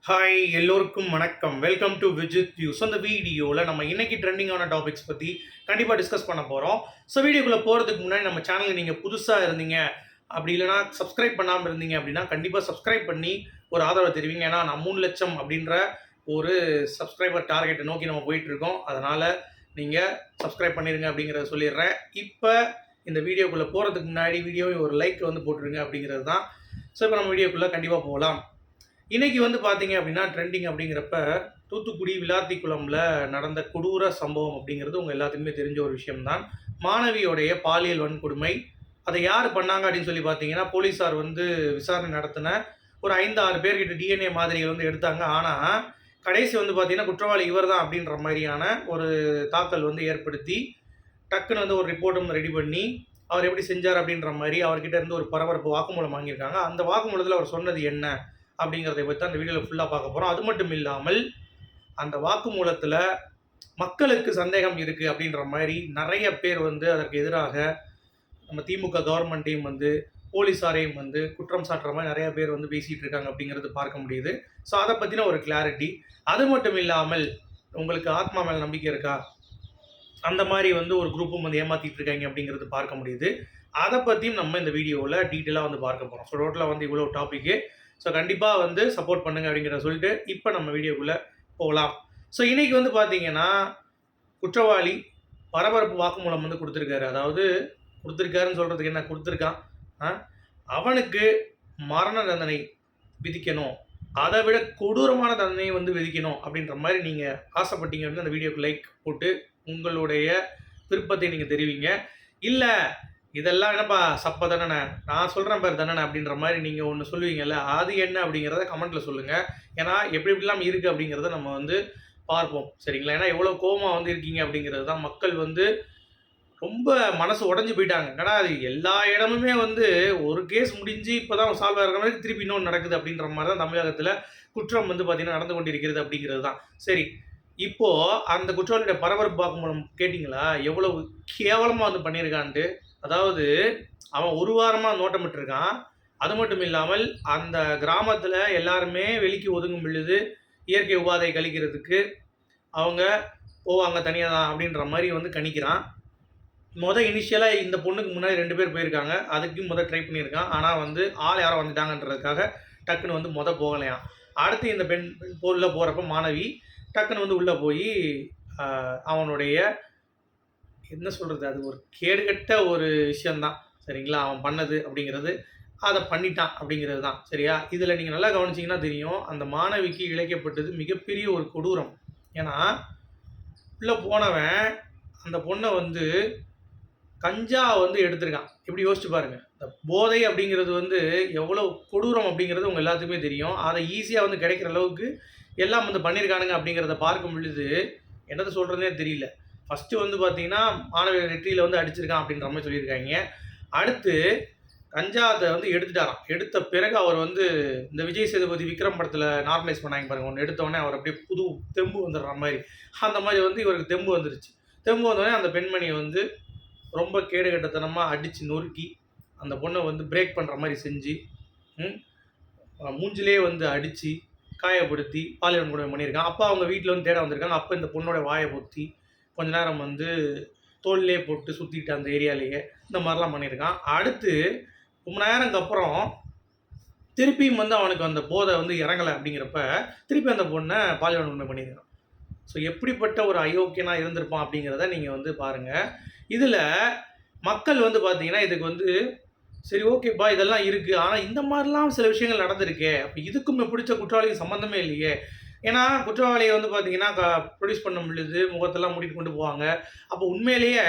Hi எல்லோருக்கும் வணக்கம். Welcome to Vijith view. So இந்த வீடியோவில் நம்ம இன்னைக்கு ட்ரெண்டிங்கான டாபிக்ஸ் பற்றி கண்டிப்பாக டிஸ்கஸ் பண்ண போகிறோம். ஸோ வீடியோக்குள்ளே போகிறதுக்கு முன்னாடி நம்ம சேனலுக்கு நீங்கள் புதுசாக இருந்தீங்க அப்படி இல்லைனா சப்ஸ்கிரைப் பண்ணாமல் இருந்தீங்க அப்படின்னா கண்டிப்பாக சப்ஸ்கிரைப் பண்ணி ஒரு ஆதரவு தெரிவிங்க. ஏன்னா நான் 3 லட்சம் அப்படின்ற ஒரு சப்ஸ்கிரைபர் டார்கெட்டை நோக்கி நம்ம போயிட்டுருக்கோம். அதனால் நீங்கள் சப்ஸ்கிரைப் பண்ணிடுங்க அப்படிங்கிறத சொல்லிடுறேன். இப்போ இந்த வீடியோக்குள்ளே போகிறதுக்கு முன்னாடி வீடியோவை ஒரு லைக் வந்து போட்டுருங்க அப்படிங்கிறது தான். ஸோ இப்போ நம்ம வீடியோக்குள்ளே கண்டிப்பாக போகலாம். இன்னைக்கு வந்து பார்த்தீங்க அப்படின்னா ட்ரெண்டிங் அப்படிங்கிறப்ப தூத்துக்குடி விளாத்திக்குளம்ல நடந்த கொடூர சம்பவம் அப்படிங்கிறது உங்கள் எல்லாத்துக்குமே தெரிஞ்ச ஒரு விஷயம்தான். மாணவியோடைய பாலியல் வன்கொடுமை. அதை யார் பண்ணாங்க அப்படின்னு சொல்லி பார்த்தீங்கன்னா போலீஸார் வந்து விசாரணை நடத்தின ஒரு 5-6 பேர்கிட்ட டிஎன்ஏ மாதிரிகள் வந்து எடுத்தாங்க. ஆனால் கடைசி வந்து பார்த்தீங்கன்னா குற்றவாளி இவர் தான் அப்படின்ற மாதிரியான ஒரு தாக்கல் வந்து ஏற்படுத்தி டக்குன்னு வந்து ஒரு ரிப்போர்ட்டும் ரெடி பண்ணி அவர் எப்படி செஞ்சார் அப்படின்ற மாதிரி அவர்கிட்ட இருந்து ஒரு பரபரப்பு வாக்குமூலம் வாங்கியிருக்காங்க. அந்த வாக்குமூலத்தில் அவர் சொன்னது என்ன அப்படிங்கிறத பற்றி அந்த வீடியோவில் ஃபுல்லாக பார்க்க போகிறோம். அது மட்டும் இல்லாமல் அந்த வாக்குமூலத்தில் மக்களுக்கு சந்தேகம் இருக்குது அப்படின்ற மாதிரி நிறைய பேர் வந்து அதற்கு எதிராக நம்ம திமுக கவர்மெண்ட்டையும் வந்து போலீஸாரையும் வந்து குற்றம் சாட்டுற மாதிரி நிறைய பேர் வந்து பேசிகிட்டு இருக்காங்க அப்படிங்கிறது பார்க்க முடியுது. ஸோ அதை பற்றின ஒரு கிளாரிட்டி. அது மட்டும் இல்லாமல் உங்களுக்கு ஆத்மா மேலே நம்பிக்கை இருக்கா, அந்த மாதிரி வந்து ஒரு குரூப்பும் வந்து ஏமாற்றிட்டு இருக்காங்க அப்படிங்கிறது பார்க்க முடியுது. அதை பற்றியும் நம்ம இந்த வீடியோவில் டீட்டெயிலாக வந்து பார்க்க போகிறோம். ஸோ டோட்டலாக வந்து இவ்வளோ டாப்பிக்கு. ஸோ கண்டிப்பாக வந்து சப்போர்ட் பண்ணுங்கள் அப்படிங்கிறத சொல்லிட்டு இப்போ நம்ம வீடியோக்குள்ளே போகலாம். ஸோ இன்றைக்கி வந்து பார்த்தீங்கன்னா குற்றவாளி பரபரப்பு வாக்குமூலம் வந்து கொடுத்துருக்காரு. அதாவது கொடுத்துருக்காருன்னு சொல்கிறதுக்கு என்ன கொடுத்துருக்கான், அவனுக்கு மரண தண்டனை விதிக்கணும், அதை விட கொடூரமான தண்டனையை வந்து விதிக்கணும் அப்படின்ற மாதிரி நீங்கள் ஆசைப்பட்டீங்க அப்படின்னா அந்த வீடியோக்கு லைக் போட்டு உங்களுடைய விருப்பத்தை நீங்கள் தெரிவிங்க. இல்லை இதெல்லாம் என்னப்பா சப்ப தண்டனை, நான் சொல்கிறேன் பாரு தண்டனை அப்படின்ற மாதிரி நீங்கள் ஒன்று சொல்லுவீங்கல்ல, அது என்ன அப்படிங்கிறத கமெண்ட்டில் சொல்லுங்கள். ஏன்னா எப்படி எப்படிலாம் இருக்குது அப்படிங்கிறத நம்ம வந்து பார்ப்போம், சரிங்களா? ஏன்னா எவ்வளோ கோபமாக வந்து இருக்கீங்க அப்படிங்கிறது தான் மக்கள் வந்து ரொம்ப மனசு உடஞ்சி போயிட்டாங்க. ஏன்னா அது எல்லா இடமுமே வந்து ஒரு கேஸ் முடிஞ்சு இப்போ தான் சால்வ் ஆகிற மாதிரி திருப்பி இன்னொன்று நடக்குது அப்படின்ற மாதிரி தான் தமிழகத்தில் குற்றம் வந்து பார்த்திங்கன்னா நடந்து கொண்டிருக்கிறது அப்படிங்கிறது தான். சரி, இப்போது அந்த குற்றவாளியோட பரபரப்பு வாக்குமூலம் கேட்டிங்களா, எவ்வளவு கேவலமாக வந்து பண்ணியிருக்கான்ட்டு. அதாவது அவன் ஒரு வாரமாக நோட்டமிட்டிருக்கான். அது மட்டும் இல்லாமல் அந்த கிராமத்தில் எல்லாருமே வெளிக்கு ஒதுங்கும் பொழுது இயற்கை உபாதை கழிக்கிறதுக்கு அவங்க போவாங்க தனியாக தான் அப்படின்ற மாதிரி வந்து கணிக்கிறான். இனிஷியலாக இந்த பொண்ணுக்கு முன்னாடி 2 பேர் போயிருக்காங்க. அதுக்கும் ட்ரை பண்ணியிருக்கான். ஆனால் வந்து ஆள் யாரோ வந்துட்டாங்கன்றதுக்காக டக்குன்னு வந்து போகலையாம். அடுத்து இந்த பெண் உள்ள போகிறப்ப மாணவி டக்குன்னு வந்து உள்ளே போய் அவனுடைய என்ன சொல்கிறது, அது ஒரு கேடுகட்ட ஒரு விஷயந்தான், சரிங்களா? அவன் பண்ணது அப்படிங்கிறது அதை பண்ணிட்டான் அப்படிங்கிறது தான், சரியா? இதில் நீங்கள் நல்லா கவனிச்சிங்கன்னா தெரியும், அந்த மாணவிக்கு இழைக்கப்பட்டது மிகப்பெரிய ஒரு கொடூரம். ஏன்னா உள்ளே போனவன் அந்த பொண்ணை வந்து கஞ்சா வந்து எடுத்திருக்கான். எப்படி யோசிச்சு பாருங்கள். இந்த போதை அப்படிங்கிறது வந்து எவ்வளோ கொடூரம் அப்படிங்கிறது உங்கள் எல்லாத்துக்குமே தெரியும். அதை ஈஸியாக வந்து கிடைக்கிற அளவுக்கு எல்லாம் வந்து பண்ணியிருக்கானுங்க அப்படிங்கிறத பார்க்கும் பொழுது என்னது சொல்கிறதுனே தெரியல. ஃபஸ்ட்டு வந்து பார்த்தீங்கன்னா மாணவி நெற்றியில் வந்து அடிச்சிருக்கான் அப்படின்ற மாதிரி சொல்லியிருக்காங்க. அடுத்து கஞ்சாத்தை வந்து எடுத்துட்டாராம். எடுத்த பிறகு அவர் வந்து இந்த விஜய் சேதுபதி விக்ரம் படத்தில் நார்மலைஸ் பண்ணாங்க பாருங்கள், ஒன்று எடுத்தோடனே அவர் அப்படியே புது தெம்பு வந்துடுற மாதிரி, அந்த மாதிரி வந்து இவருக்கு தெம்பு வந்துருச்சு. தெம்பு வந்தோடனே அந்த பெண்மணியை வந்து ரொம்ப கேடுகட்டத்தனமாக அடித்து நொறுக்கி அந்த பொண்ணை வந்து பிரேக் பண்ணுற மாதிரி செஞ்சு மூஞ்சிலே வந்து அடித்து காயப்படுத்தி பாலியல் வன்கொடுமை பண்ணியிருக்கான். அப்போ அவங்க வீட்டில் வந்து தேட வந்திருக்காங்க. அப்போ இந்த பொண்ணோட வாயை பொத்தி கொஞ்ச நேரம் வந்து தோல்லே போட்டு சுற்றிட்டு அந்த ஏரியாலேயே இந்த மாதிரிலாம் பண்ணியிருக்கான். அடுத்து ரொம்ப நேரத்துக்கு அப்புறம் திருப்பியும் வந்து அவனுக்கு அந்த போதை வந்து இறங்கலை அப்படிங்கிறப்ப திருப்பி அந்த பொண்ணை பாலியல் வன்கொடுமை பண்ணியிருக்கான். ஸோ எப்படிப்பட்ட ஒரு அயோக்கியனாக இருந்திருப்பான் அப்படிங்கிறத நீங்கள் வந்து பாருங்கள். இதில் மக்கள் வந்து பார்த்தீங்கன்னா இதுக்கு வந்து சரி ஓகேப்பா இதெல்லாம் இருக்குது, ஆனால் இந்த மாதிரிலாம் சில விஷயங்கள் நடந்திருக்கே, அப்போ இதுக்கும் பிடிச்ச குற்றவாளிக்கு சம்மந்தமே இல்லையே. ஏன்னா குற்றவாளியை வந்து பார்த்தீங்கன்னா ப்ரொடியூஸ் பண்ண முடியுது, முகத்தெல்லாம் மூடிட்டு கொண்டு போவாங்க. அப்போ உண்மையிலேயே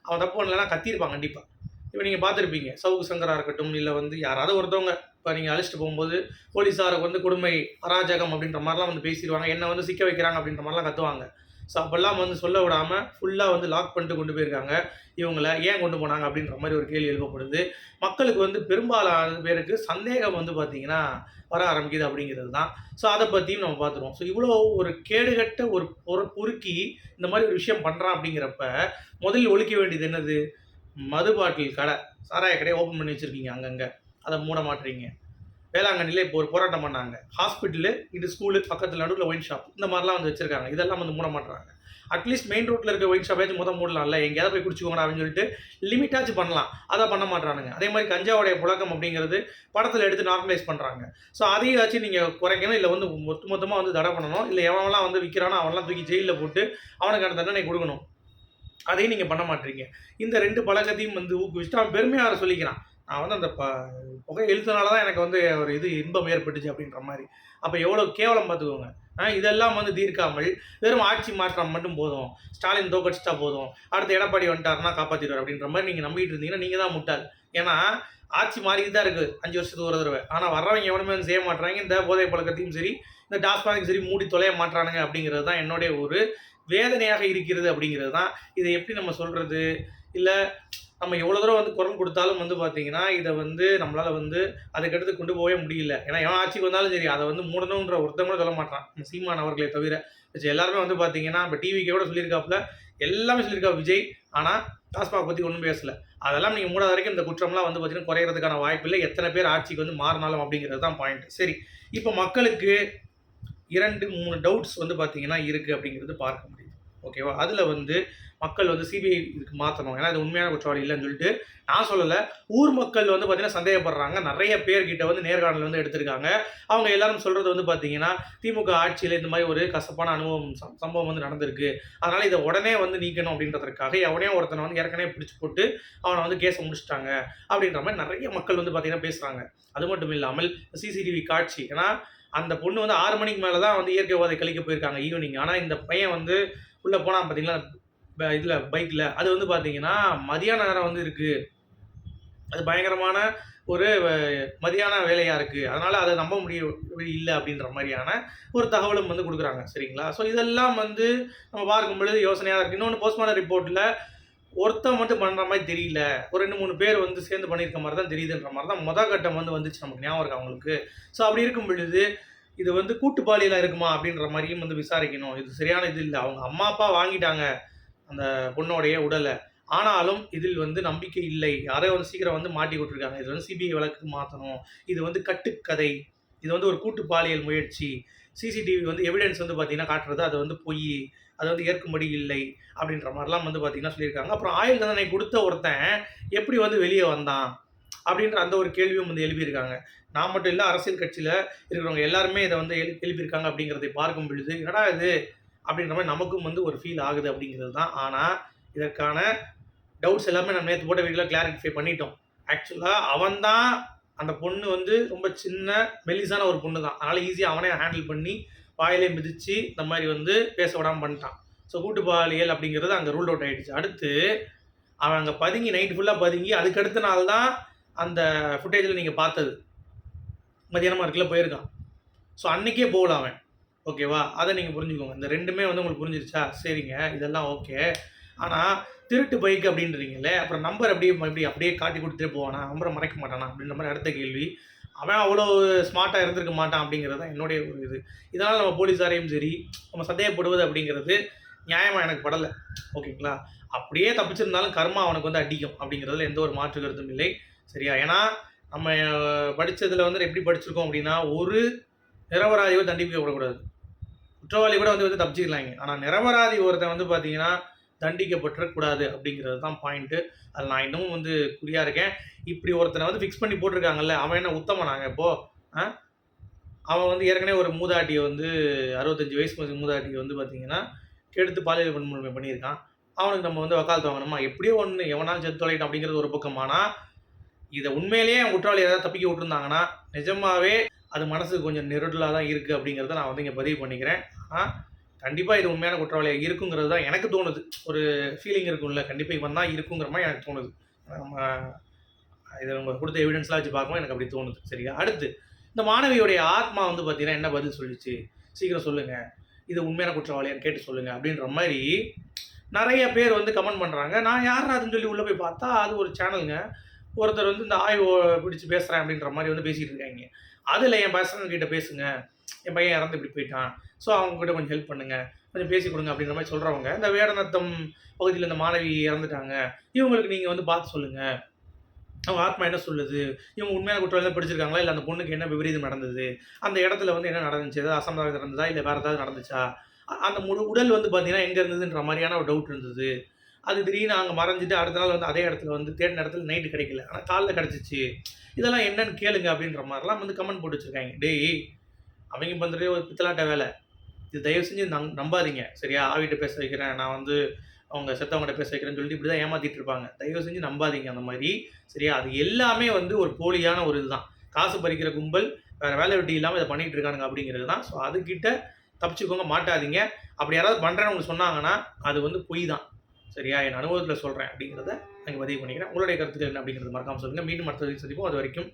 அவன் தப்பு பண்ணலைன்னா கத்தியிருப்பான் கண்டிப்பாக. இப்போ நீங்கள் பார்த்துருப்பீங்க, சவுக்கு சங்கராக இருக்கட்டும், இல்லை வந்து யாராவது ஒருத்தவங்க இப்போ நீங்கள் அழைச்சிட்டு போகும்போது போலீஸாருக்கு வந்து கொடுமை அராஜகம் அப்படின்ற மாதிரிலாம் வந்து பேசிடுவாங்க, என்னை வந்து சிக்க வைக்கிறாங்க அப்படின்ற மாதிரிலாம் கத்துவாங்க. ஸோ அப்போல்லாம் வந்து சொல்ல விடாமல் ஃபுல்லாக வந்து லாக் பண்ணிட்டு கொண்டு போயிருக்காங்க. இவங்களை ஏன் கொண்டு போனாங்க அப்படின்ற மாதிரி ஒரு கேள்வி எழுப்பப்படுது. மக்களுக்கு வந்து பெரும்பாலான பேருக்கு சந்தேகம் வந்து பார்த்திங்கன்னா வர ஆரம்பிக்குது அப்படிங்கிறது தான். ஸோ அதை பற்றியும் நம்ம பார்த்துருவோம். ஸோ இவ்வளோ ஒரு கேடுகட்ட ஒரு பொறுக்கி இந்த மாதிரி ஒரு விஷயம் பண்ணுறான் அப்படிங்கிறப்ப முதலில் ஒழிக்க வேண்டியது என்னது? மது பாட்டில் கடை, சாராய கடையை ஓப்பன் பண்ணி வச்சுருக்கீங்க அங்கங்கே, அதை மூட மாட்டுறீங்க. வேளாங்கண்ணியில் இப்போ ஒரு போராட்டம் பண்ணாங்க. ஹாஸ்பிட்டலு, இது ஸ்கூலு பக்கத்தில் நடுவில் ஒயின் ஷாப் இந்த மாதிரிலாம் வந்து வச்சிருக்காங்க. இதெல்லாம் வந்து மூட மாட்றாங்க. அட்லீஸ்ட் மெயின் ரோட்டில் இருக்க ஒயின் ஷாப்பாச்சும் மூடலாம்ல. எங்கேயாவது போய் குடிச்சுக்கோங்கடா அப்படின்னு சொல்லிட்டு லிமிட்டாச்சும் பண்ணலாம். அதை பண்ண மாட்றானுங்க. அதே மாதிரி கஞ்சாவுடைய புழக்கம் அப்படிங்கிறது படத்தில் எடுத்து நார்மலைஸ் பண்ணுறாங்க. ஸோ அதையாச்சும் நீங்கள் குறைக்கணும். இல்லை வந்து மொத்தமாக வந்து தடை பண்ணணும். இல்லை எவனெல்லாம் வந்து விற்கிறானோ அவன்லாம் தூக்கி ஜெயிலில் போட்டு அவனுக்கான தண்டனை கொடுக்கணும். அதையும் நீங்கள் பண்ண மாட்டீங்க. இந்த 2 பழக்கத்தையும் வந்து ஊக்குவிச்சுட்டு அவன் பெருமையாக வேற சொல்லிக்கிறான். நான் வந்து அந்த புகை இழுத்தனால தான் எனக்கு வந்து ஒரு இன்பம் ஏற்பட்டுச்சு அப்படின்ற மாதிரி. அப்போ எவ்வளோ கேவலம் பார்த்துக்கோங்க. இதெல்லாம் வந்து தீர்க்காமல் வெறும் ஆட்சி மாற்றம் மட்டும் போதும், ஸ்டாலின் தோக்கடிச்சிட்டா போதும், அடுத்து எடப்பாடி வந்துட்டாருன்னா காப்பாற்றிடுவார் அப்படின்ற மாதிரி நீங்கள் நம்பிட்டு இருந்தீங்கன்னா நீங்கள் தான் முட்டாள். ஏன்னா ஆட்சி மாறிட்டு தான் இருக்குது 5 வருஷத்துக்கு ஒரு தடவை. ஆனால் வர்றவங்க எவனுமே வந்து செய்ய மாட்றாங்க. இந்த போதை பழக்கத்தையும் சரி, இந்த டாஸ்மாகையும் சரி மூடி தொலைய மாட்றானுங்க அப்படிங்கிறது தான் என்னுடைய ஒரு வேதனையாக இருக்கிறது அப்படிங்கிறது தான். இதை எப்படி நம்ம சொல்கிறது? இல்லை நம்ம எவ்வளோ தூரம் வந்து குரல் கொடுத்தாலும் வந்து பார்த்தீங்கன்னா, இதை வந்து நம்மளால் வந்து அதுக்கடுத்து கொண்டு போகவே முடியல. ஏன்னா எவன் ஆட்சிக்கு வந்தாலும் சரி, அதை வந்து மூடணுன்ற ஒருத்தன் கூட சொல்ல மாட்டான். சீமான் அவர்களை தவிர எல்லாருமே வந்து பார்த்தீங்கன்னா, இப்போ டிவிக்கே கூட சொல்லியிருக்காப்புல, எல்லாமே சொல்லியிருக்கா விஜய். ஆனால் டாஸ்மாக் பற்றி ஒன்றும் பேசலை. அதெல்லாம் நீங்கள் மூடாத வரைக்கும் இந்த குற்றம்லாம் வந்து பார்த்தீங்கன்னா குறையிறதுக்கான வாய்ப்பு இல்லை. எத்தனை பேர் ஆட்சிக்கு வந்து மாறினாலும் அப்படிங்கிறது தான் பாயிண்ட். சரி, இப்போ மக்களுக்கு 2, 3 டவுட்ஸ் வந்து பார்த்தீங்கன்னா இருக்குது அப்படிங்கிறது பார்க்க முடியுது. ஓகேவா? அதில் வந்து மக்கள் வந்து சிபிஐ இதுக்கு மாற்றணும். ஏன்னா இது உண்மையான குற்றவாளி இல்லைன்னு சொல்லிட்டு நான் சொல்லலை. ஊர் மக்கள் வந்து பார்த்தீங்கன்னா சந்தேகப்படுறாங்க. நிறைய பேர்கிட்ட வந்து நேர்காணல் வந்து எடுத்திருக்காங்க. அவங்க எல்லாரும் சொல்கிறது வந்து பார்த்தீங்கன்னா, திமுக ஆட்சியில் இந்த மாதிரி ஒரு கசப்பான சம்பவம் வந்து நடந்திருக்கு. அதனால் இதை உடனே வந்து நீக்கணும் அப்படின்றதுக்காக எவனையோ ஒருத்தனை வந்து ஏற்கனவே பிடிச்சி போட்டு அவனை வந்து கேஸை முடிச்சிட்டாங்க அப்படின்ற மாதிரி நிறைய மக்கள் வந்து பார்த்தீங்கன்னா பேசுகிறாங்க. அது மட்டும் இல்லாமல் சிசிடிவி காட்சி, ஏன்னா அந்த பொண்ணு வந்து 6 மணிக்கு மேலே தான் வந்து இயற்கை உபாதை கழிக்க போயிருக்காங்க ஈவினிங். ஆனால் இந்த பையன் வந்து உள்ளே போனால் பார்த்தீங்களா இதில் பைக்கில், அது வந்து பார்த்தீங்கன்னா மதியான நேரம் வந்து இருக்குது. அது பயங்கரமான ஒரு மதியான வேலையாக இருக்குது. அதனால் அதை நம்ப இல்லை அப்படின்ற மாதிரியான ஒரு தகவலும் வந்து கொடுக்குறாங்க. சரிங்களா? ஸோ இதெல்லாம் வந்து நம்ம பார்க்கும் பொழுது யோசனையாக இருக்குது. இன்னொன்று போஸ்ட்மார்ட்டம் ரிப்போர்ட்டில் ஒருத்தன் மட்டும் பண்ணுற மாதிரி தெரியல, ஒரு 2, 3 பேர் வந்து சேர்ந்து பண்ணியிருக்க மாதிரி தான் தெரியுதுன்ற மாதிரி தான் கட்டம் வந்து வந்துச்சு. நமக்கு ஞாபகம் இருக்கு அவங்களுக்கு. ஸோ அப்படி இருக்கும் பொழுது இது வந்து கூட்டு பாலியலாக இருக்குமா அப்படின்ற மாதிரியும் வந்து விசாரிக்கணும். இது சரியான இது இல்லை. அவங்க அம்மா அப்பா வாங்கிட்டாங்க அந்த பொண்ணோடைய உடலை. ஆனாலும் இதில் வந்து நம்பிக்கை இல்லை. யாரையோ வந்து சீக்கிரம் வந்து மாட்டி விட்டுருக்காங்க. இது வந்து சிபிஐ வழக்கு மாற்றணும். இது வந்து கட்டுக்கதை. இது வந்து ஒரு கூட்டு பாலியல் முயற்சி. சிசிடிவி வந்து எவிடன்ஸ் வந்து பார்த்தீங்கன்னா காட்டுறது அது வந்து பொய். அது வந்து ஏற்கும்படி இல்லை அப்படின்ற மாதிரிலாம் வந்து பார்த்தீங்கன்னா சொல்லியிருக்காங்க. அப்புறம் ஆயுள் தண்டனை கொடுத்த ஒருத்தன் எப்படி வந்து வெளியே வந்தான் அப்படின்ற அந்த ஒரு கேள்வியும் வந்து எழுப்பியிருக்காங்க. நான் மட்டும் இல்லை, அரசியல் கட்சியில் இருக்கிறவங்க எல்லாருமே இதை வந்து எழுப்பியிருக்காங்க அப்படிங்கிறதை பார்க்கும் பொழுது என்னடா இது அப்படின்ற மாதிரி நமக்கும் வந்து ஒரு ஃபீல் ஆகுது அப்படிங்கிறது தான். ஆனால் இதற்கான டவுட்ஸ் எல்லாமே நம்ம நேற்று போட்ட வீடியோவில் கிளாரிஃபை பண்ணிட்டோம். ஆக்சுவலாக அவன் தான் அந்த பொண்ணு வந்து ரொம்ப சின்ன மெலிசான ஒரு பொண்ணு தான். அதனால் ஈஸியாக அவனே ஹேண்டில் பண்ணி வாயிலே மிதித்து இந்த மாதிரி வந்து பேச விடாமல் பண்ணிட்டான். ஸோ கூட்டு பாலியல் அப்படிங்கிறது அங்கே ரூல் அவுட் ஆகிடுச்சு. அடுத்து அவன் அங்கே பதுங்கி நைட்டு ஃபுல்லாக பதுங்கி அதுக்கடுத்த நாள் தான் அந்த ஃபுட்டேஜில் நீங்கள் பார்த்தது மதியானமாக இருக்குல்ல போயிருக்கான். ஸோ அன்றைக்கே போகல அவன். ஓகேவா? அதை நீங்கள் புரிஞ்சுக்கோங்க. இந்த 2மே வந்து உங்களுக்கு புரிஞ்சிருச்சா? சரிங்க, இதெல்லாம் ஓகே. ஆனால் திருட்டு பைக் அப்படின்றீங்களே, அப்புறம் நம்பர் அப்படியே காட்டி கொடுத்துட்டே போவானா, நம்பரை மறைக்க மாட்டானா அப்படின்ற மாதிரி அடுத்த கேள்வி. அவன் அவ்வளோ ஸ்மார்ட்டாக இருந்திருக்க மாட்டான் அப்படிங்கிறது தான் என்னுடைய ஒரு இது. இதனால் நம்ம போலீஸாரையும் சரி நம்ம சந்தேகப்படுவது அப்படிங்கிறது நியாயமாக எனக்கு படலை. ஓகேங்களா? அப்படியே தப்பிச்சிருந்தாலும் கர்மா அவனுக்கு வந்து அடிக்கும் அப்படிங்கிறதுல எந்த ஒரு மாற்று கருத்தும் இல்லை. சரியா? ஏன்னா நம்ம படித்ததில் வந்து எப்படி படிச்சிருக்கோம் அப்படின்னா, ஒரு நிரபராதியை தண்டிக்கப்படக்கூடாது. குற்றவாளி கூட வந்து தப்பிச்சிக்கலாங்க. ஆனால் நிரபராதி ஒருத்தன் வந்து பார்த்தீங்கன்னா தண்டிக்கப்பட்டுறக்கூடாது அப்படிங்கிறது தான் பாயிண்ட்டு. அதில் நான் இன்னமும் வந்து குறியாக இருக்கேன். இப்படி ஒருத்தனை வந்து ஃபிக்ஸ் பண்ணி போட்டிருக்காங்கல்ல, அவன் என்ன உத்தமனாங்க இப்போது? அவன் வந்து ஏற்கனவே ஒரு மூதாட்டியை வந்து 65 வயசு மூதாட்டியை வந்து பார்த்தீங்கன்னா கெடுத்து பாலியல் வன்கொடுமை பண்ணியிருக்கான். அவனுக்கு நம்ம வந்து வக்காலத்து வாங்கணுமா? எப்படியோ ஒன்று எவனாலும் செத்து தொலைட்டோம் அப்படிங்கிறது ஒரு பக்கமானா, இதை உண்மையிலேயே அவன் குற்றவாளி ஏதாவது தப்பிக்க விட்டுருந்தாங்கன்னா நிஜமாவே அது மனசுக்கு கொஞ்சம் நெருடலாக தான் இருக்குது அப்படிங்கிறத நான் வந்து இங்கே பதிவு பண்ணிக்கிறேன். ஆனால் கண்டிப்பாக இது உண்மையான குற்றவாளியாக இருக்குங்கிறது தான் எனக்கு தோணுது. ஒரு ஃபீலிங் இருக்கும்ல, கண்டிப்பாக இவன் தான் இருக்குங்கிற மாதிரி எனக்கு தோணுது. நம்ம இதை நம்ம கொடுத்த எவிடன்ஸ்லாம் வச்சு பார்க்கும்போது எனக்கு அப்படி தோணுது. சரியா? அடுத்து இந்த மாணவியோடைய ஆத்மா வந்து பார்த்தீங்கன்னா என்ன பதில் சொல்லிச்சு? சீக்கிரம் சொல்லுங்கள், இது உண்மையான குற்றவாளியான்னு கேட்டு சொல்லுங்கள் அப்படின்ற மாதிரி நிறைய பேர் வந்து கமெண்ட் பண்ணுறாங்க. நான் யார் அதுன்னு சொல்லி உள்ளே போய் பார்த்தா அது ஒரு சேனலுங்க. ஒருத்தர் வந்து இந்த ஆய்வு பிடிச்சி பேசுகிறேன் அப்படின்ற மாதிரி வந்து பேசிகிட்டு இருக்காங்க. அதில் என் பசங்கக்கிட்ட பேசுங்க, என் பையன் இறந்து இப்படி போயிட்டான், ஸோ அவங்ககிட்ட கொஞ்சம் ஹெல்ப் பண்ணுங்கள், கொஞ்சம் பேசி கொடுங்க அப்படின்ற மாதிரி சொல்கிறவங்க, இந்த வேடநத்தம் பகுதியில் இந்த மாணவி இறந்துட்டாங்க, இவங்களுக்கு நீங்கள் வந்து பார்த்து சொல்லுங்கள், அவங்க ஆத்மா என்ன சொல்லுது? இவங்க உண்மையான குற்றவாளி தான் பிடிச்சிருக்காங்களா? இல்ல அந்த பொண்ணுக்கு என்ன விபரீதம் நடந்தது? அந்த இடத்துல வந்து என்ன நடந்துச்சு? ஏதாவது அசம்பாவிதம் நடந்ததா? இல்ல வேற ஏதாவது நடந்துச்சா? அந்த உடல் வந்து பார்த்தீங்கன்னா, எங்க இருந்ததுன்ற மாரியான ஒரு டவுட் இருந்தது. அது திடீர்னு அங்க மறைஞ்சுட்டு அடுத்த நாள் வந்து அதே இடத்துல வந்து தேடின இடத்துல நைட்டு கிடைக்கல. ஆனா காலைல கிடைச்சுச்சு. இதெல்லாம் என்னன்னு கேளுங்க அப்படின்ற மாரிலாம் வந்து கமெண்ட் போட்டு வச்சிருக்காங்க. டேய்! அவைங்க பண்றதே ஒரு பித்தலாட்ட வேல. இது தயவு செஞ்சு நம்பாதீங்க. சரியா? ஆவிட்ட பேச வைக்கிறேன். நான் வந்து அவங்க செத்தவங்கட்ட பேச வைக்கிறேன்னு சொல்லிட்டு இப்படி தான் ஏமாத்திட்டு இருப்பாங்க. தயவு செஞ்சு நம்பாதீங்க அந்த மாரி. சரியா? அது எல்லாமே வந்து ஒரு போலியான ஒரு இதுதான். காசு பறிக்கிற கும்பல் வேற வேலை வெட்டி இல்லாம இத பண்ணிட்டு இருக்கானுங்க அப்படிங்கிறது தான். ஸோ அதுகிட்ட தப்பிச்சுக்கோங்க, மாட்டாதீங்க. அப்படி யாராவது பண்றேன்னு உங்களுக்கு சொன்னாங்கன்னா, அது வந்து பொய் தான். சரியா? என் அனுபவத்தில சொல்றேன் அப்படிங்கிறத நான் இங்க பதிவு பண்ணிக்கிறேன். உங்களுடைய கருத்துக்கள் என்ன அப்படிங்கிறத மறக்காம சொல்லுங்க. மீண்டும் அடுத்த வீடியோல சந்திப்போம். அதுவரைக்கும்